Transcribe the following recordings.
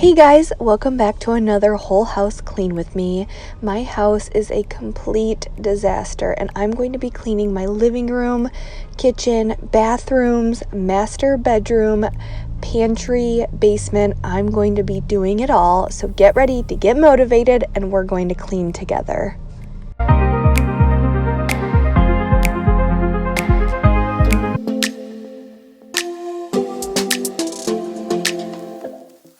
Hey guys, welcome back to another whole house clean with me. My house is a complete disaster and I'm going to be cleaning my living room, kitchen, bathrooms, master bedroom, pantry, basement. I'm going to be doing it all, so get ready to get motivated and we're going to clean together.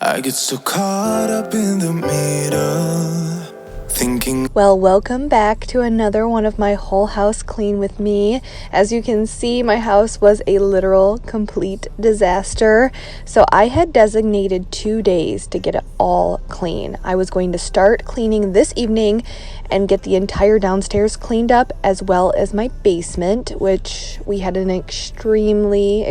I get so caught up in the middle, thinking. Well, welcome back to another one of my whole house clean with me. As you can see, my house was a literal complete disaster. So I had designated 2 days to get it all clean. I was going to start cleaning this evening and get the entire downstairs cleaned up, as well as my basement, which we had an extremely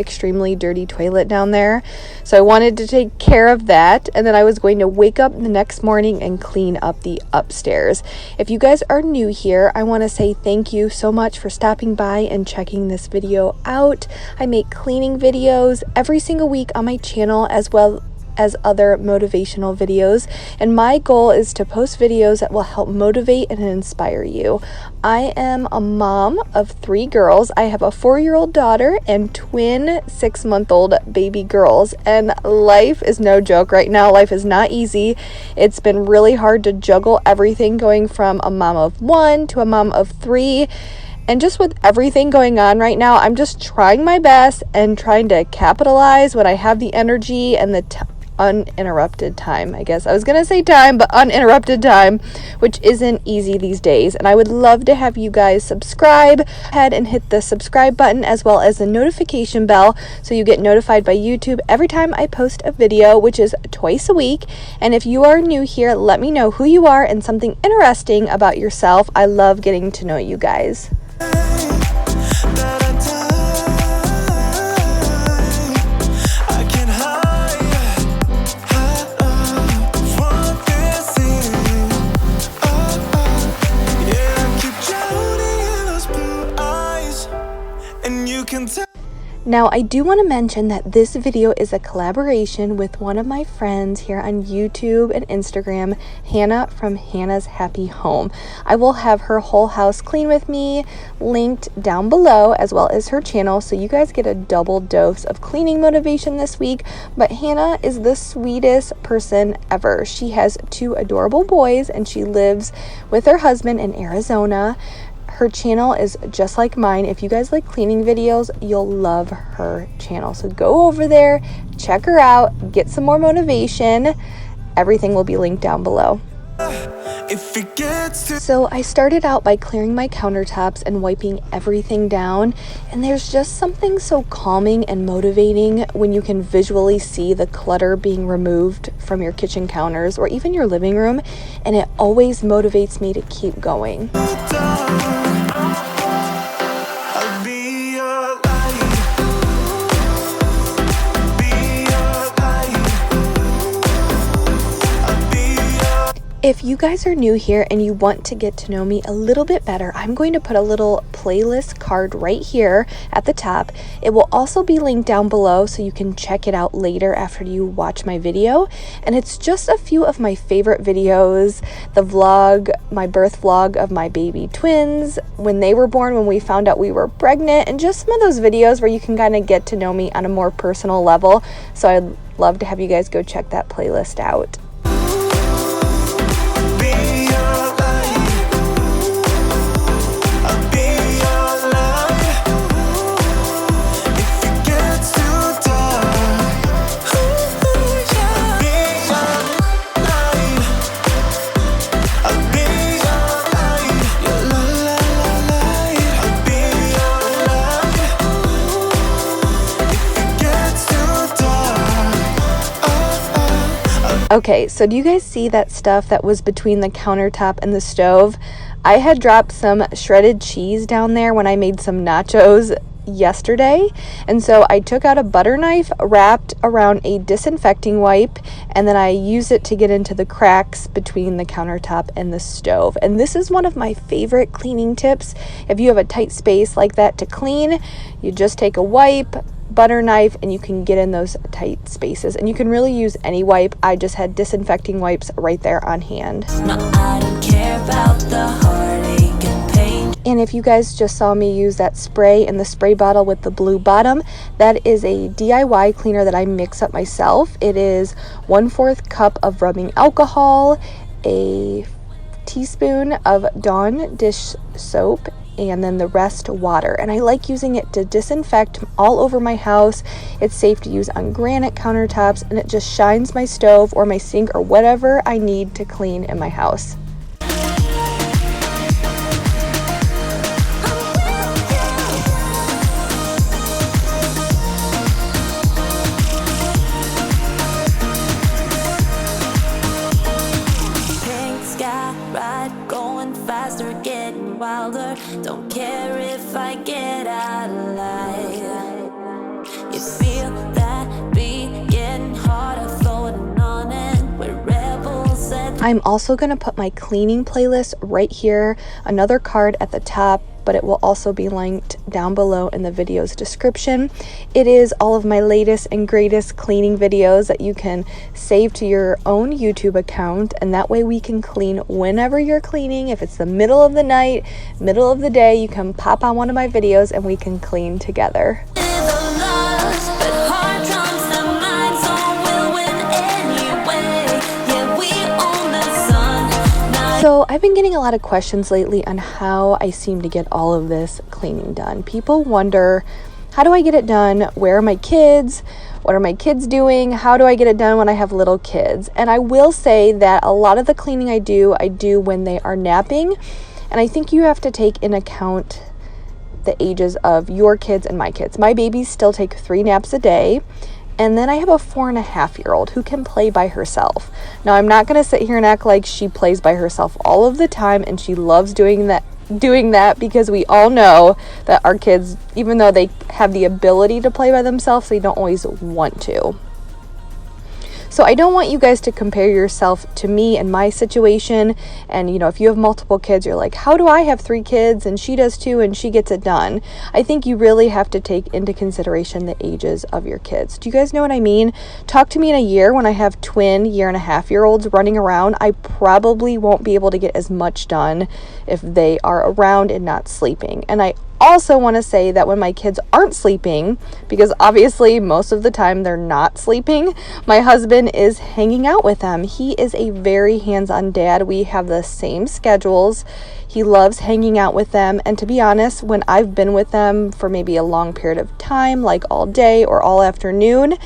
dirty toilet down there. So I wanted to take care of that, and then I was going to wake up the next morning and clean up the upstairs. If you guys are new here, I want to say thank you so much for stopping by and checking this video out. I make cleaning videos every single week on my channel, as well as other motivational videos, and my goal is to post videos that will help motivate and inspire you. I am a mom of 3 girls. I have a 4-year-old daughter and twin 6-month-old baby girls, and life is no joke right now. Life is not easy. It's been really hard to juggle everything, going from a mom of 1 to a mom of 3. And just with everything going on right now, I'm just trying my best and trying to capitalize when I have the energy and the uninterrupted time. I guess I was gonna say time, but uninterrupted time, which isn't easy these days. And I would love to have you guys subscribe. Go ahead and hit the subscribe button, as well as the notification bell, so you get notified by YouTube every time I post a video, which is twice a week. And if you are new here, let me know who you are and something interesting about yourself. I love getting to know you guys. Now, I do want to mention that this video is a collaboration with one of my friends here on YouTube and Instagram, Hannah from Hannah's Happy Home. I will have her whole house clean with me linked down below, as well as her channel, so you guys get a double dose of cleaning motivation this week. But Hannah is the sweetest person ever. She has 2 adorable boys and she lives with her husband in Arizona. Her channel is just like mine. If you guys like cleaning videos, you'll love her channel. So go over there, check her out, get some more motivation. Everything will be linked down below. So I started out by clearing my countertops and wiping everything down, and there's just something so calming and motivating when you can visually see the clutter being removed from your kitchen counters or even your living room, and it always motivates me to keep going. If you guys are new here and you want to get to know me a little bit better, I'm going to put a little playlist card right here at the top. It will also be linked down below, so you can check it out later after you watch my video. And it's just a few of my favorite videos. The vlog, my birth vlog of my baby twins, when they were born, when we found out we were pregnant, and just some of those videos where you can kind of get to know me on a more personal level. So I'd love to have you guys go check that playlist out. Okay, so do you guys see that stuff that was between the countertop and the stove? I had dropped some shredded cheese down there when I made some nachos yesterday, and so I took out a butter knife wrapped around a disinfecting wipe, and then I used it to get into the cracks between the countertop and the stove. And this is one of my favorite cleaning tips. If you have a tight space like that to clean, you just take a wipe, butter knife and you can get in those tight spaces. And you can really use any wipe. I just had disinfecting wipes right there on hand. No, I don't care about the heartache and pain. And if you guys just saw me use that spray in the spray bottle with the blue bottom, that is a DIY cleaner that I mix up myself. It is 1/4 cup of rubbing alcohol, a teaspoon of Dawn dish soap, and then the rest water. And I like using it to disinfect all over my house. It's safe to use on granite countertops, and it just shines my stove or my sink or whatever I need to clean in my house. Wilder, don't care if I get out of line. You feel that beat getting harder, floating on and we're rebels. I'm also going to put my cleaning playlist right here, another card at the top, but it will also be linked down below in the video's description. It is all of my latest and greatest cleaning videos that you can save to your own YouTube account, and that way we can clean whenever you're cleaning. If it's the middle of the night, middle of the day, you can pop on one of my videos and we can clean together. So I've been getting a lot of questions lately on how I seem to get all of this cleaning done. People wonder, how do I get it done? Where are my kids? What are my kids doing? How do I get it done when I have little kids? And I will say that a lot of the cleaning I do when they are napping. And I think you have to take in account the ages of your kids and my kids. My babies still take 3 naps a day. And then I have a 4.5-year-old who can play by herself. Now, I'm not going to sit here and act like she plays by herself all of the time and she loves doing that because we all know that our kids, even though they have the ability to play by themselves, they don't always want to. So I don't want you guys to compare yourself to me and my situation. And, if you have multiple kids, you're like, how do I have 3 kids and she does 2 and she gets it done? I think you really have to take into consideration the ages of your kids. Do you guys know what I mean? Talk to me in a year when I have twin 1.5-year-olds running around. I probably won't be able to get as much done if they are around and not sleeping. And I also want to say that when my kids aren't sleeping, because obviously most of the time they're not sleeping, my husband is hanging out with them. He is a very hands-on dad. We have the same schedules. He loves hanging out with them. And to be honest, when I've been with them for maybe a long period of time, like all day or all afternoon,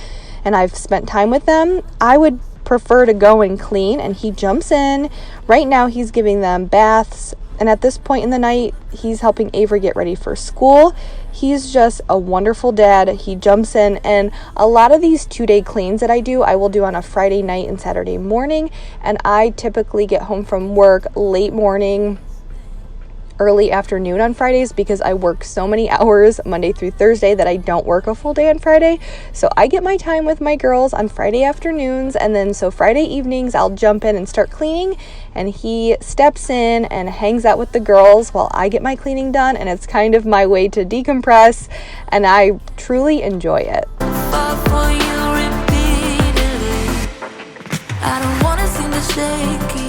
and I've spent time with them, I would prefer to go and clean, and he jumps in. Right now he's giving them baths, and at this point in the night, he's helping Avery get ready for school. He's just a wonderful dad. He jumps in, and a lot of these 2-day cleans that I will do on a Friday night and Saturday morning, and I typically get home from work late morning, early afternoon on Fridays because I work so many hours Monday through Thursday that I don't work a full day on Friday. So I get my time with my girls on Friday afternoons, and then so Friday evenings I'll jump in and start cleaning, and he steps in and hangs out with the girls while I get my cleaning done, and it's kind of my way to decompress, and I truly enjoy it. I don't wanna seem to shaky.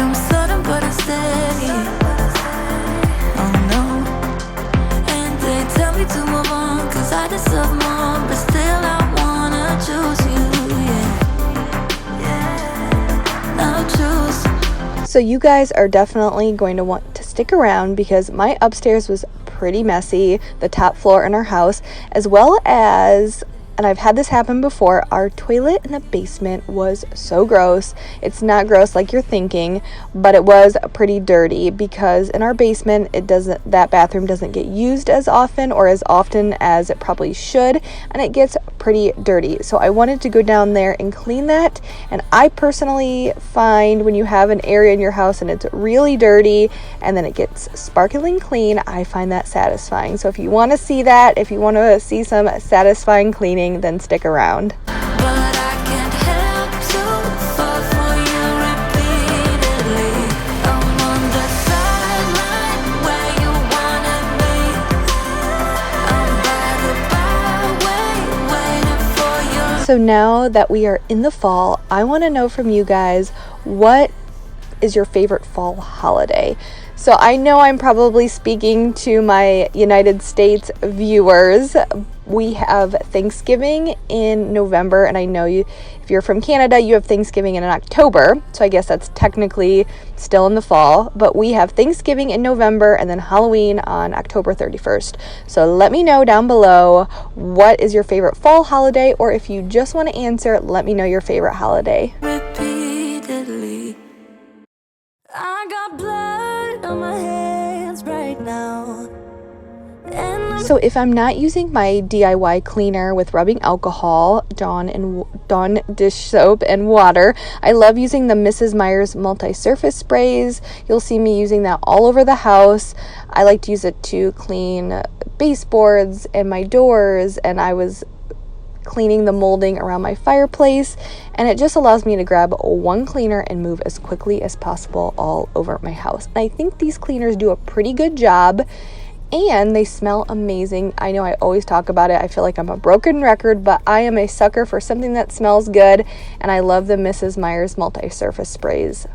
I'm sudden but I'm steady. Oh no. And they tell me to move on, cause I deserve more, but still I wanna choose you. Yeah. Now choose. So you guys are definitely going to want to stick around because my upstairs was pretty messy, the top floor in our house, as well as, and I've had this happen before, our toilet in the basement was so gross. It's not gross like you're thinking, but it was pretty dirty because in our basement, that bathroom doesn't get used as often or as often as it probably should, and it gets pretty dirty. So I wanted to go down there and clean that, and I personally find when you have an area in your house and it's really dirty and then it gets sparkling clean, I find that satisfying. So if you want to see that, if you want to see some satisfying cleaning, then stick around. But I can't help to fall for you repeatedly. I'm on the sideline where you wanna be. So now that we are in the fall, I want to know from you guys, what is your favorite fall holiday? So I know I'm probably speaking to my United States viewers. We have Thanksgiving in November, and I know if you're from Canada, you have Thanksgiving in October, so I guess that's technically still in the fall, but we have Thanksgiving in November and then Halloween on October 31st. So let me know down below, what is your favorite fall holiday, or if you just want to answer, let me know your favorite holiday. Repeatedly, I got blood on my hands right now. So if I'm not using my DIY cleaner with rubbing alcohol, Dawn dish soap and water, I love using the Mrs. Meyer's multi-surface sprays. You'll see me using that all over the house. I like to use it to clean baseboards and my doors, and I was cleaning the molding around my fireplace, and it just allows me to grab one cleaner and move as quickly as possible all over my house. And I think these cleaners do a pretty good job, and they smell amazing. I know I always talk about it. I feel like I'm a broken record, but I am a sucker for something that smells good, and I love the Mrs. Meyer's multi-surface sprays.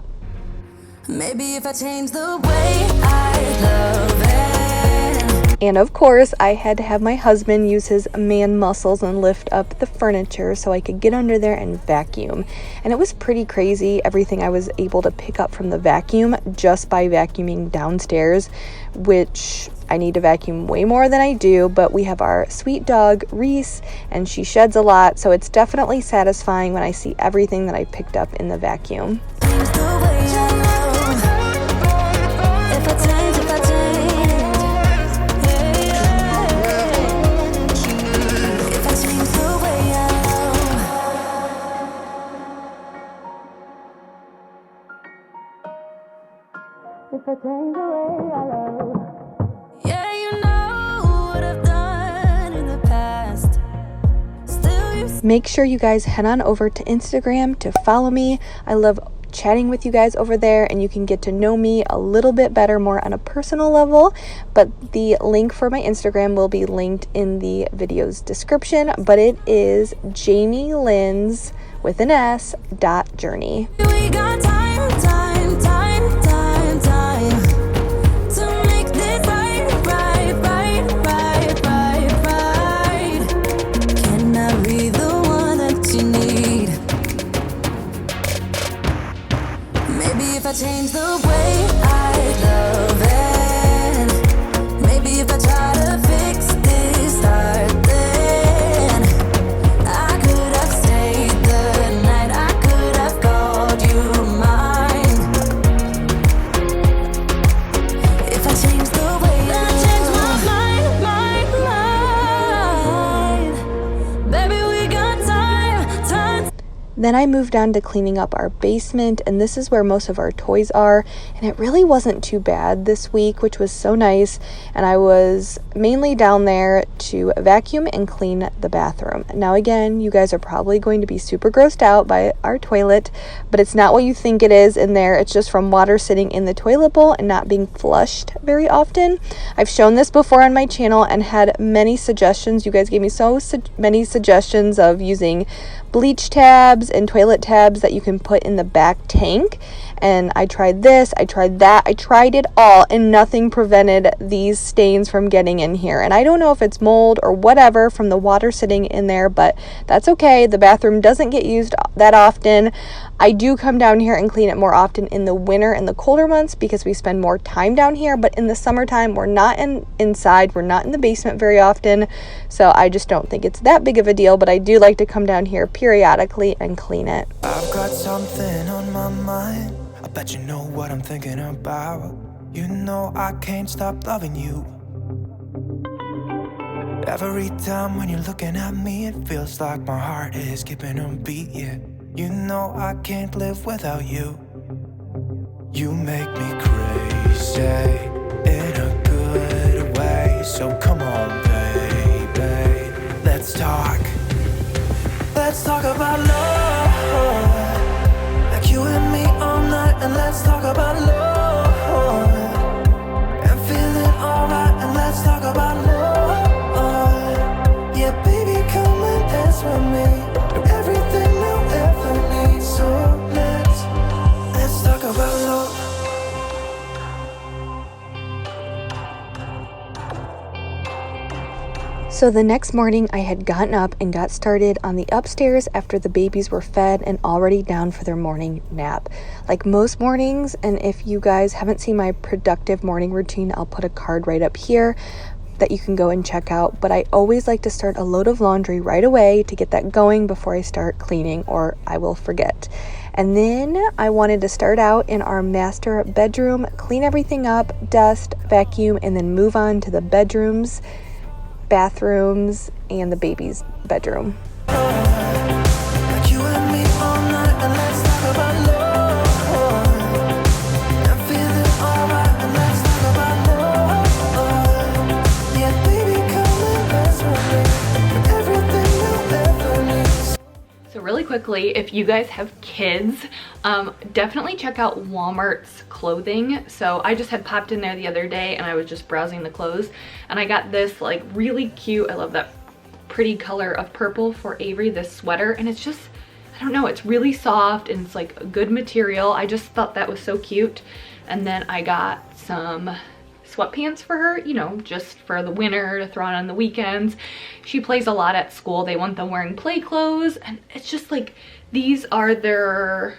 Maybe if I change the way I love it. And of course, I had to have my husband use his man muscles and lift up the furniture so I could get under there and vacuum. And it was pretty crazy, everything I was able to pick up from the vacuum just by vacuuming downstairs, which I need to vacuum way more than I do, but we have our sweet dog, Reese, and she sheds a lot, so it's definitely satisfying when I see everything that I picked up in the vacuum. If I change the way I love. Yeah, you know what I've done in the past. Still you. Make sure you guys head on over to Instagram to follow me. I love chatting with you guys over there, and you can get to know me a little bit better, more on a personal level. But the link for my Instagram will be linked in the video's description, but it is Jamie Lynn's with an S .journey. We got time to make this right. Can I be the one that you need? Maybe if I change the way I love it. Maybe if I try to fix this start, then I could have stayed the night. I could have called you mine. If I change the way I change my mind. Baby, we got time. Then I moved on to cleaning up our basement, and this is where most of our toys are, and it really wasn't too bad this week, which was so nice. And I was mainly down there to vacuum and clean the bathroom. Now again, you guys are probably going to be super grossed out by our toilet, but it's not what you think it is in there. It's just from water sitting in the toilet bowl and not being flushed very often. I've shown this before on my channel and had many suggestions. You guys gave me so many suggestions of using bleach tabs and toilet tabs that you can put in the back tank, and I tried this, I tried that, I tried it all, and nothing prevented these stains from getting in here. And I don't know if it's mold or whatever from the water sitting in there, but that's okay. The bathroom doesn't get used that often. I do come down here and clean it more often in the winter and the colder months because we spend more time down here, but in the summertime we're not inside, we're not in the basement very often, so I just don't think it's that big of a deal. But I do like to come down here periodically and clean it. I've got something on my mind. I bet you know what I'm thinking about. You know I can't stop loving you. Every time when you're looking at me, it feels like my heart is skipping a beat, yeah. You know I can't live without you. You make me crazy in a good way. So come on, baby, let's talk. Let's talk about love, like you and me all night. And let's talk about love, and feeling alright. And let's talk about love, yeah, baby, come and dance with me. So the next morning I had gotten up and got started on the upstairs after the babies were fed and already down for their morning nap. Like most mornings, and if you guys haven't seen my productive morning routine, I'll put a card right up here that you can go and check out. But I always like to start a load of laundry right away to get that going before I start cleaning, or I will forget. And then I wanted to start out in our master bedroom, clean everything up, dust, vacuum, and then move on to the bedrooms, bathrooms, and the baby's bedroom. Like you and me all night, and let's talk about love. I'm feeling alright, and let's talk about love. Yeah, baby, come and rest with me. Everything you'll ever need. So really quickly, if you guys have kids, definitely check out Walmart's clothing. So I just had popped in there the other day and I was just browsing the clothes and I got this like really cute, I love that pretty color of purple for Avery, this sweater, and it's just, I don't know, it's really soft and it's like a good material. I just thought that was so cute. And then I got some sweatpants for her, you know, just for the winter to throw on the weekends. She plays a lot at school. They want them wearing play clothes, and it's just like, these are their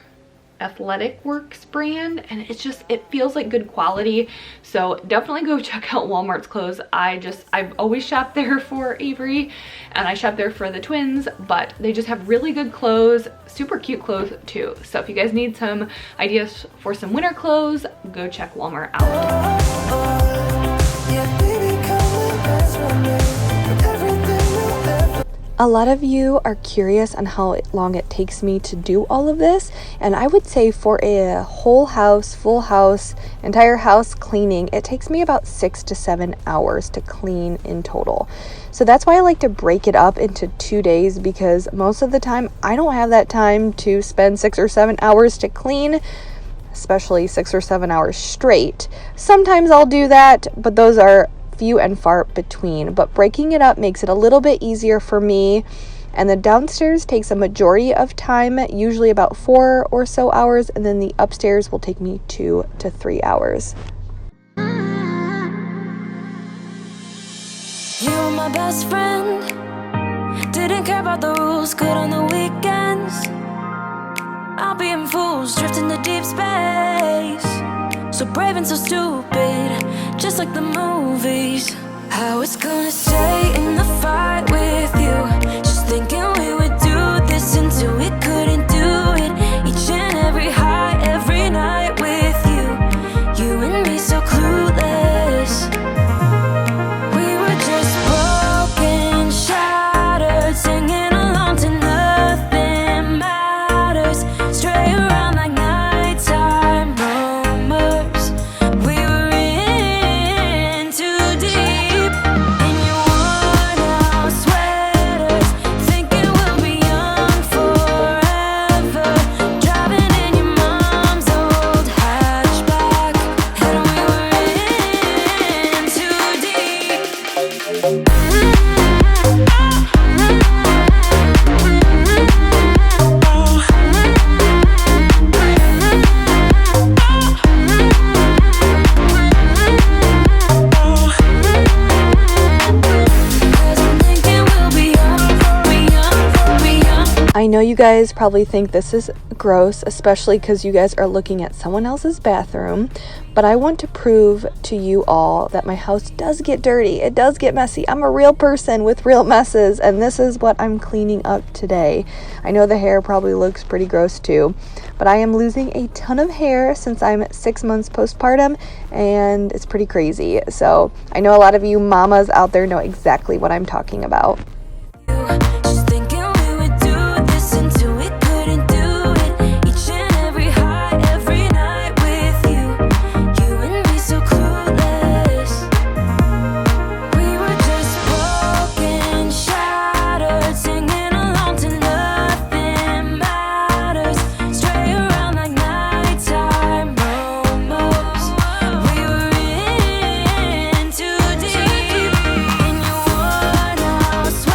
Athletic Works brand, and it's just, it feels like good quality. So definitely go check out Walmart's clothes. I've always shopped there for Avery, and I shop there for the twins, but they just have really good clothes, super cute clothes too. So if you guys need some ideas for some winter clothes, go check Walmart out. Yeah, baby, come and rest with me. Everything you'll ever. A lot of you are curious on how long it takes me to do all of this, and I would say for a whole house, full house, entire house cleaning, it takes me about 6 to 7 hours to clean in total. So that's why I like to break it up into 2 days, because most of the time I don't have that time to spend 6 or 7 hours to clean, especially 6 or 7 hours straight. Sometimes I'll do that, but those are few and far between. But breaking it up makes it a little bit easier for me. And the downstairs takes a majority of time, usually about 4 or so hours, and then the upstairs will take me 2 to 3 hours. You were my best friend. Didn't care about the rules, good on the weekends. I'll be in fools, drifting to deep space. So brave and so stupid, just like the movies. I was gonna stay in the fight with you, just thinking we would do this until we couldn't do it. Each and every high, every night with you. You and me so clueless. We were just broken, shattered, singing along to nothing matters. Stray around like nighttime rumors. We were in too deep. In your worn out sweaters, thinking we'll be young forever. Driving in your mom's old hatchback, and we were in too deep. I know you guys probably think this is gross, especially because you guys are looking at someone else's bathroom, but I want to prove to you all that my house does get dirty. It does get messy. I'm a real person with real messes, and this is what I'm cleaning up today. I know the hair probably looks pretty gross too, but I am losing a ton of hair since I'm 6 months postpartum, and it's pretty crazy. So I know a lot of you mamas out there know exactly what I'm talking about. Just thinking we would do this until we couldn't do it. Each and every high, every night with you. You and me so clueless. We were just broken, shattered, singing along to nothing matters. Stray around like nighttime rumors. We were in too deep. In your worn out sweaters.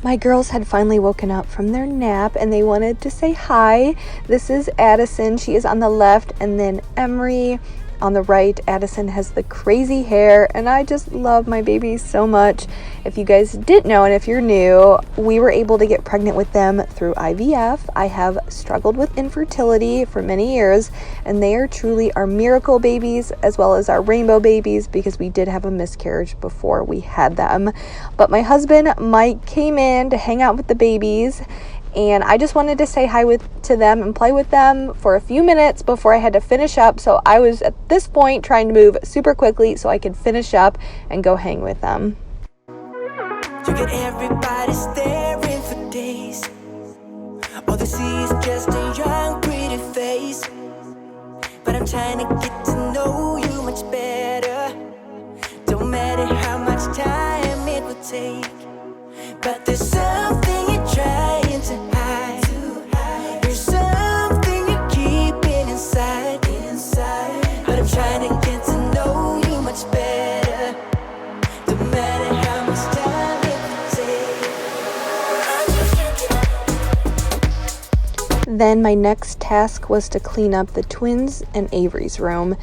My girls had finally woken up from their nap and they wanted to say hi. This is Addison. She is on the left, and then Emery on the right. Addison has the crazy hair, and I just love my babies so much. If you guys didn't know, and if you're new, we were able to get pregnant with them through IVF. I have struggled with infertility for many years, and they are truly our miracle babies as well as our rainbow babies, because we did have a miscarriage before we had them. But my husband Mike came in to hang out with the babies, and I just wanted to say hi to them and play with them for a few minutes before I had to finish up. So I was at this point trying to move super quickly so I could finish up and go hang with them. You get everybody staring for days. All they see is just a young, pretty face. But I'm trying to get to know you much better. Don't matter how much time it will take, but there's something you're trying to hide. There's something you're keeping inside. But I'm trying to get to know you much better. Don't matter how much time it will take. Then my next task was to clean up the twins and Avery's room.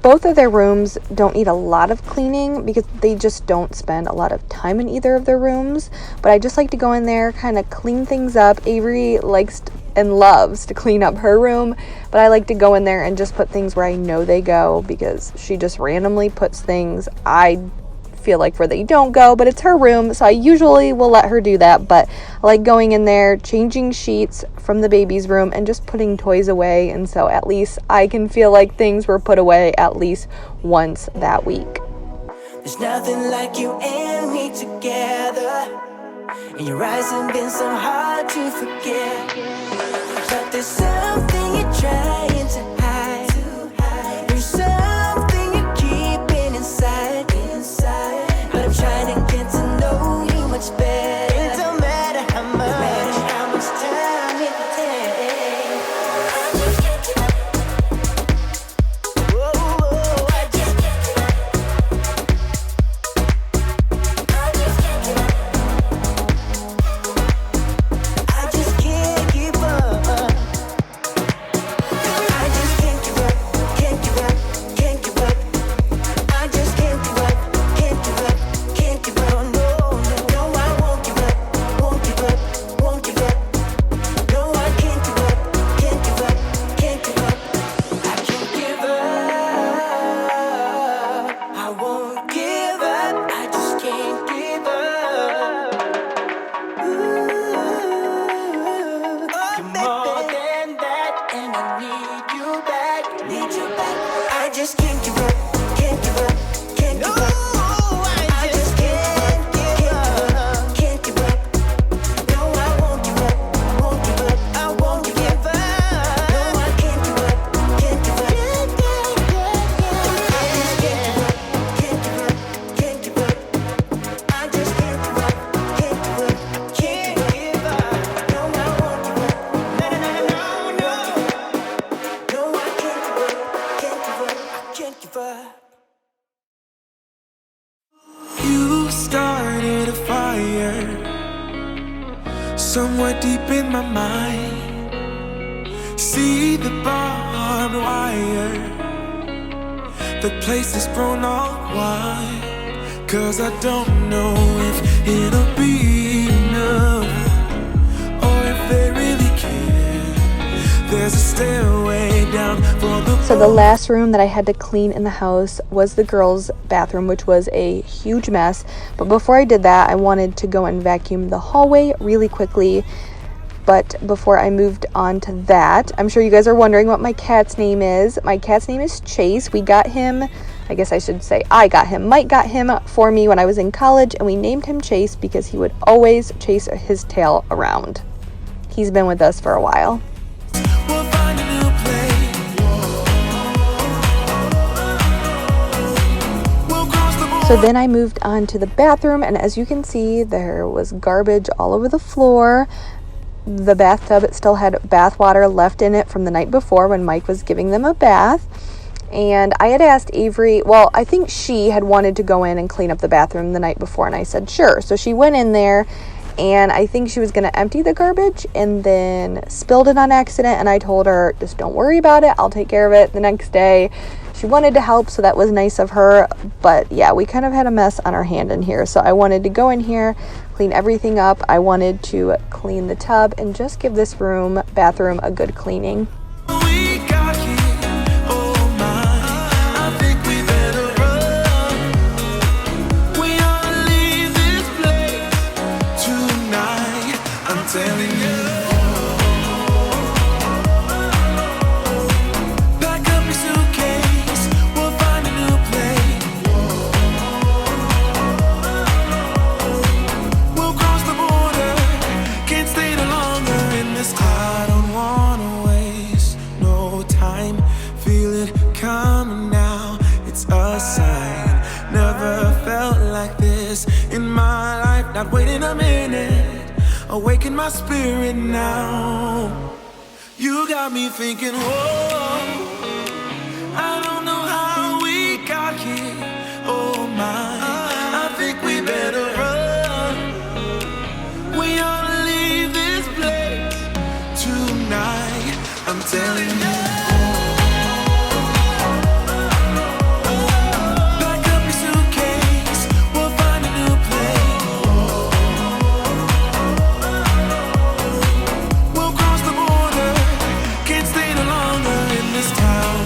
Both of their rooms don't need a lot of cleaning because they just don't spend a lot of time in either of their rooms. But I just like to go in there, kind of clean things up. Avery likes and loves to clean up her room, but I like to go in there and just put things where I know they go, because she just randomly puts things I feel like where they don't go, but it's her room, so I usually will let her do that. But I like going in there, changing sheets from the baby's room, and just putting toys away, and so at least I can feel like things were put away at least once that week. There's nothing like you and me together, and your eyes have been so hard to forget. But there's something you're trying to hide. There's something you're keeping inside. But I'm trying to get to know you much better. It don't matter how much time it takes. Whoa, I just can't give up. I just can't give up. I just can't give up. Can't give up. Can't give up. I just can't give up. Can't give up. Can't give up. No, I won't give up. Won't give up. Won't give up. No, I can't give up. Can't give up. Can't give up. I can't give up. I won't give up. I just can't give up. Ooh, you're more than that, and I need you back. Need you back. I just can't give up. Can't give up. Can't give up. I just can't give up. Can't give up. No, I won't give up. Won't give up. I won't give up. No, I can't give up. Can't give up. I just can't give up. Can't give up. Can't give up. I just can't give up. Can't give up. Can't give up. No, I won't give up. No. No, I can't give up. Can't give up. I can't give up. You started a fire somewhere deep in my mind. See the barbed wire, the place is grown all wide. 'Cause I don't know if it'll be enough, or if they really care. There's a stairway down for the So the last room that I had to clean in the house was the girls' bathroom, which was a huge mess. But before I did that, I wanted to go and vacuum the hallway really quickly. But before I moved on to that, I'm sure you guys are wondering what my cat's name is. My cat's name is Chase. We got him, I guess I should say I got him. Mike got him for me when I was in college, and we named him Chase because he would always chase his tail around. He's been with us for a while. We'll find a new place. We'll cross the border. So then I moved on to the bathroom, and as you can see, there was garbage all over the floor. The bathtub, it still had bath water left in it from the night before when Mike was giving them a bath. And I had asked Avery, well, I think she had wanted to go in and clean up the bathroom the night before, and I said sure. So she went in there and I think she was going to empty the garbage and then spilled it on accident, and I told her, just don't worry about it, I'll take care of it. The next day she wanted to help, so that was nice of her, but yeah, we kind of had a mess on our hand in here, so I wanted to go in here, clean everything up. I wanted to clean the tub and just give this bathroom a good cleaning. We got here, oh my, I think we better run. We ought to leave this place tonight, I'm telling you. Pack up your suitcase, we'll find a new place. We'll cross the border, can't stay no longer in this town. I don't wanna waste no time, feel it coming now, it's a sign. Never felt like this in my life, not waiting a minute, awaken my spirit now. You got me thinking, whoa, I don't know how we got here, oh my, I think we better run. We ought to leave this place tonight, I'm telling you. Pack up your suitcase, we'll find a new place. We'll cross the border, can't stay no longer in this town.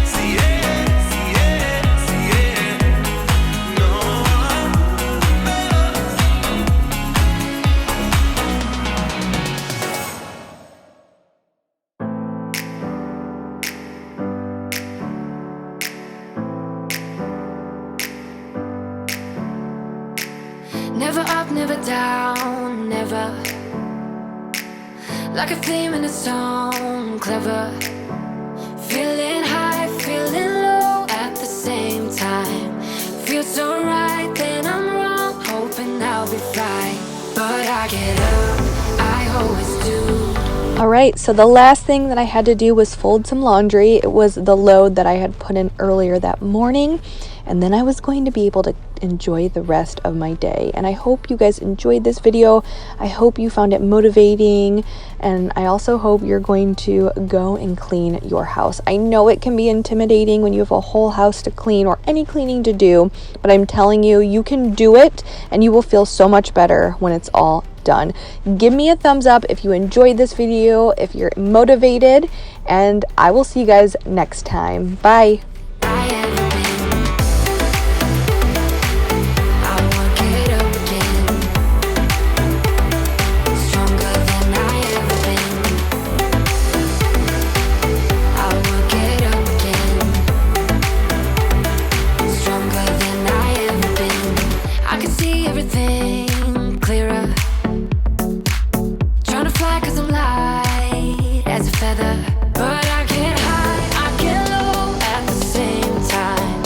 See it, no. Never up, never down, never. Like a theme in a song, clever. Feeling high, feeling low at the same time. Feels so right, then I'm wrong, hoping I'll be fine. But I get up, I always do. All right, so the last thing that I had to do was fold some laundry. It was the load that I had put in earlier that morning, and then I was going to be able to enjoy the rest of my day. And I hope you guys enjoyed this video. I hope you found it motivating, and I also hope you're going to go and clean your house. I know it can be intimidating when you have a whole house to clean or any cleaning to do, but I'm telling you, you can do it, and you will feel so much better when it's all done. Give me a thumbs up if you enjoyed this video, if you're motivated, and I will see you guys next time. Bye.